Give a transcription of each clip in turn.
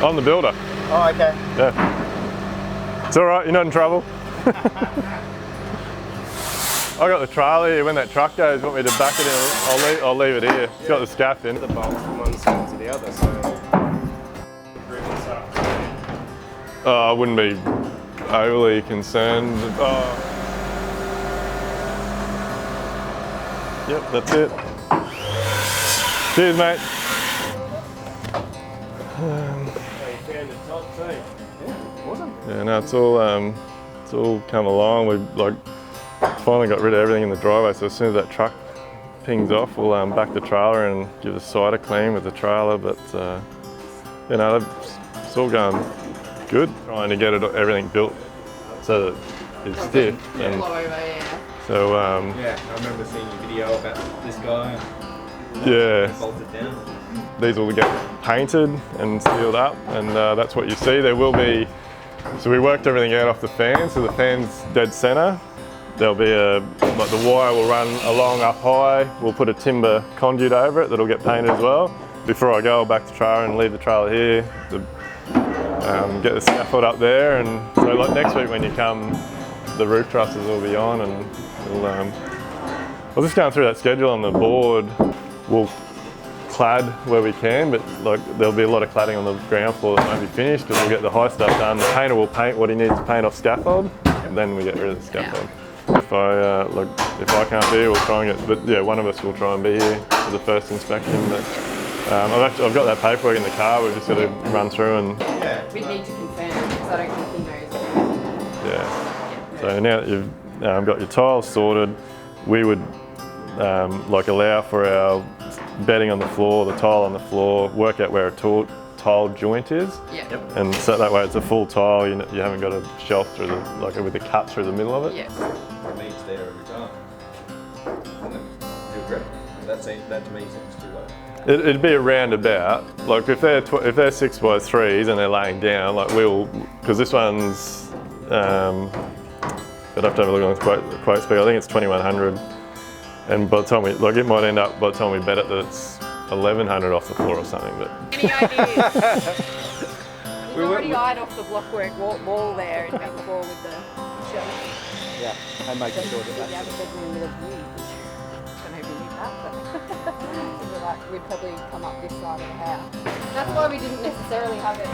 I'm the builder. Oh, okay. Yeah. It's all right, you're not in trouble. I got the trailer here. When that truck goes, want me to back it in? I'll leave it here. It's got the scaff in. The bolts from one side to the other, so. I wouldn't be overly concerned. Yep, that's it. Cheers, mate. Yeah, no, it's all come along. We've finally got rid of everything in the driveway, so as soon as that truck pings off, we'll back the trailer and give the side a clean with the trailer. But you know, it's all going good. Trying to get everything built so that it's stiff. And so yeah, I remember seeing your video about this guy. Yeah. Bolted down. These will get painted and sealed up, and that's what you see. There will be. So we worked everything out off the fan, so the fan's dead centre. There'll be like the wire will run along up high. We'll put a timber conduit over it that'll get painted as well. Before I go, I'll back the trailer and leave the trailer here. Get the scaffold up there, and so like next week when you come, the roof trusses will be on, and we'll just going through that schedule on the board. We'll clad where we can, but like there'll be a lot of cladding on the ground floor that won't be finished, because we'll get the high stuff done. The painter will paint what he needs to paint off scaffold, and then we get rid of the scaffold. If I can't be here, we'll try and get. But yeah, one of us will try and be here for the first inspection. But I've got that paperwork in the car. We've just got to run through and. Yeah. We need to confirm because I don't think he knows. Yeah. So now that you've got your tiles sorted, we would allow for our bedding on the floor, the tile on the floor, work out where a tile joint is. Yeah. Yep. And so that way it's a full tile. You haven't got a shelf through the with a cut through the middle of it. Yes. It meets there every time. You agree? That to me seems too low. It'd be a roundabout. Like if they're 6x3s and they're laying down, like because this one's, I'd have to have a look on the quote speed. I think it's 2100, and by the time it might end up by the time we bet it that it's 1100 off the floor or something. But any ideas? We've already eyed off the blockwork wall there in back floor with the shelf. Yeah, and making sure that the other bedroom with a view. Don't know if you need that, but we'd probably come up this side of the house. That's why we didn't necessarily have it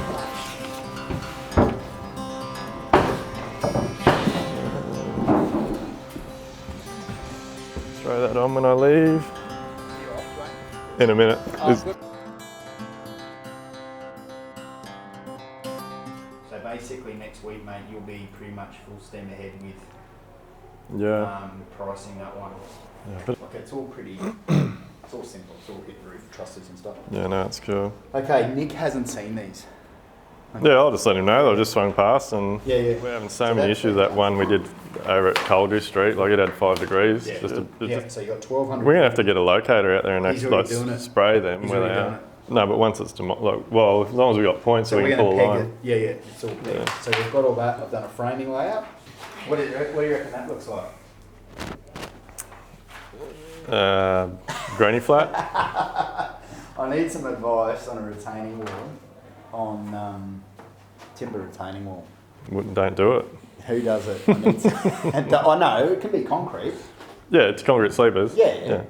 throw that on when I leave. In a minute. So basically next week, mate, you'll be pretty much full steam ahead with pricing that one. Yeah, but it's all pretty, it's all simple. It's all hit roof trusses and stuff. yeah, no, it's cool. Okay, Nick hasn't seen these. Okay. Yeah, I'll just let him know. They've just swung past, and yeah. we're having so many issues. That one we did over at Coldrew Street, like it had 5 degrees. Yeah, so you got 1200. We're gonna have to get a locator out there and He's actually spray them where they are. No, but once it's as long as we got points, so we can pull a line. Yeah, it's all pegged. Yeah. So we've got all that. I've done a framing layout. What do you reckon that looks like? Granny flat. I need some advice on a retaining wall, on timber retaining wall. Don't do it. Who does it? I know, it can be concrete. Yeah, it's concrete sleepers. Yeah.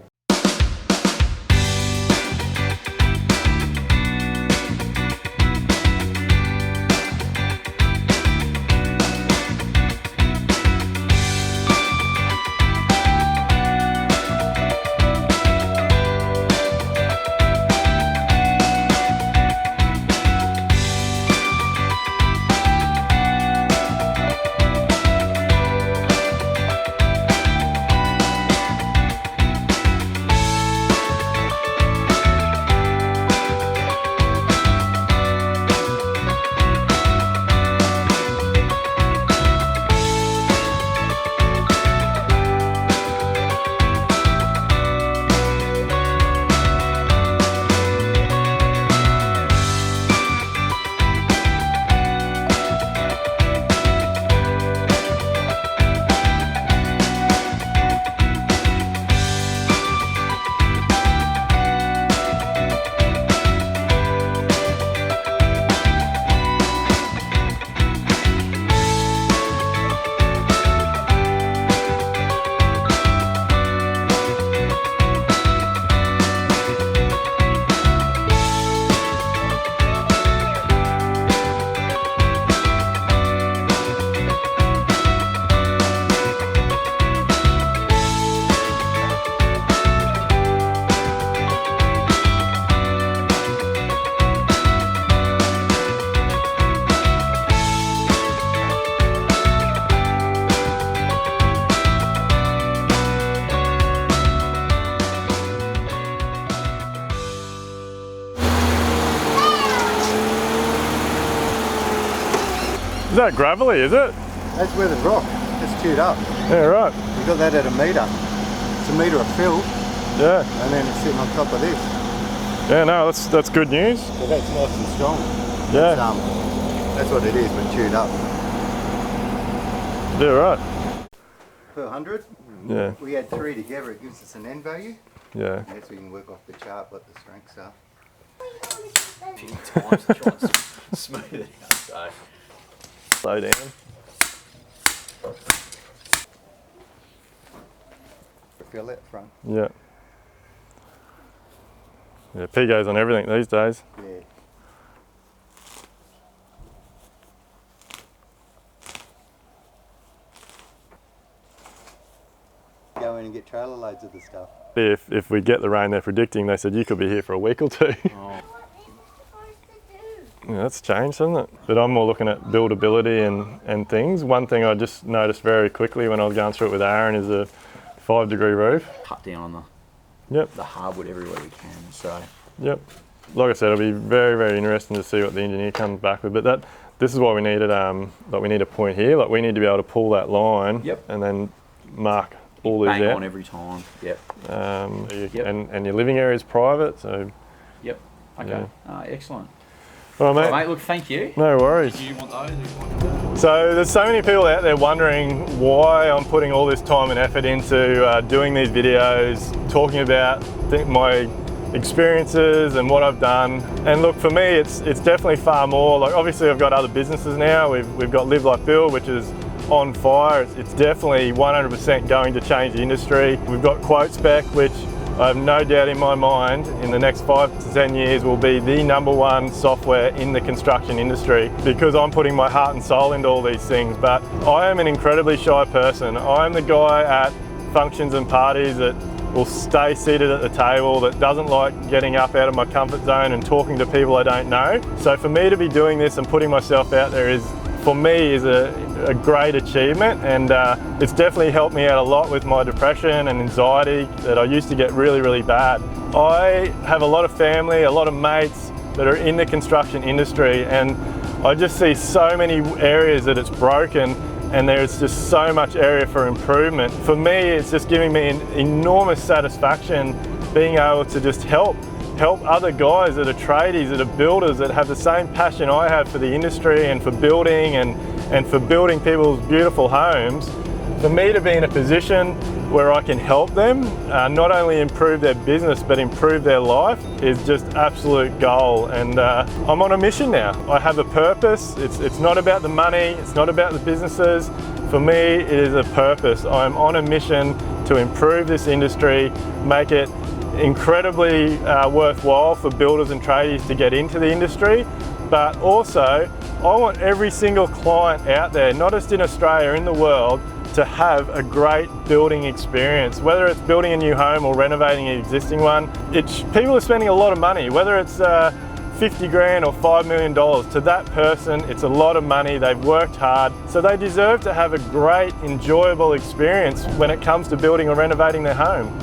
that gravelly, is it? That's where the rock is chewed up. Yeah, right. You got that at a metre. It's a metre of fill, Yeah. and then it's sitting on top of this. Yeah, no, that's good news. So that's nice and strong. Yeah. That's what it is, but chewed up. Yeah, right. Per 100, Yeah. we add 3 together, it gives us an end value. Yeah. I guess we can work off the chart what the strengths are. A few times to try and smooth it out. So Slow down. Feel that front. Yeah. Yeah, P goes on everything these days. Yeah. Go in and get trailer loads of the stuff. If we get the rain they're predicting, they said you could be here for a week or two. Yeah, that's changed, hasn't it? But I'm more looking at buildability and things. One thing I just noticed very quickly when I was going through it with Aaron is a 5-degree roof. cut down on Yep. the hardwood everywhere we can. So Yep. Like I said, it'll be very, very interesting to see what the engineer comes back with. But this is why we needed, like we need a point here. Like we need to be able to pull that line. Yep. And then mark all these bang out. on every time. Yep. Yep. And your living area is private, so. Yep. Okay. Excellent. All right, Well, mate. mate, look, thank you. No worries. Do you want those? Or you want So there's so many people out there wondering why I'm putting all this time and effort into doing these videos, talking about my experiences and what I've done. And look, for me, it's definitely far more. Like obviously I've got other businesses now. We've got Live Like Build, which is on fire. It's definitely 100% going to change the industry. We've got Quote Spec, which I have no doubt in my mind in the next 5 to 10 years will be the #1 software in the construction industry because I'm putting my heart and soul into all these things. But I am an incredibly shy person. I'm the guy at functions and parties that will stay seated at the table, that doesn't like getting up out of my comfort zone and talking to people I don't know. So for me to be doing this and putting myself out there is, for me, is a great achievement, and it's definitely helped me out a lot with my depression and anxiety that I used to get really, really bad. I have a lot of family, a lot of mates that are in the construction industry, and I just see so many areas that it's broken and there's just so much area for improvement. For me, it's just giving me an enormous satisfaction being able to just help other guys that are tradies, that are builders, that have the same passion I have for the industry and for building and for building people's beautiful homes. For me to be in a position where I can help them not only improve their business but improve their life is just absolute goal. And I'm on a mission now. I have a purpose. It's not about the money, it's not about the businesses. For me, it is a purpose. I'm on a mission to improve this industry, make it incredibly worthwhile for builders and tradies to get into the industry, but also I want every single client out there, not just in Australia, in the world, to have a great building experience, whether it's building a new home or renovating an existing one. People are spending a lot of money, whether it's 50 grand or $5 million. To that person, it's a lot of money. They've worked hard, so they deserve to have a great, enjoyable experience when it comes to building or renovating their home.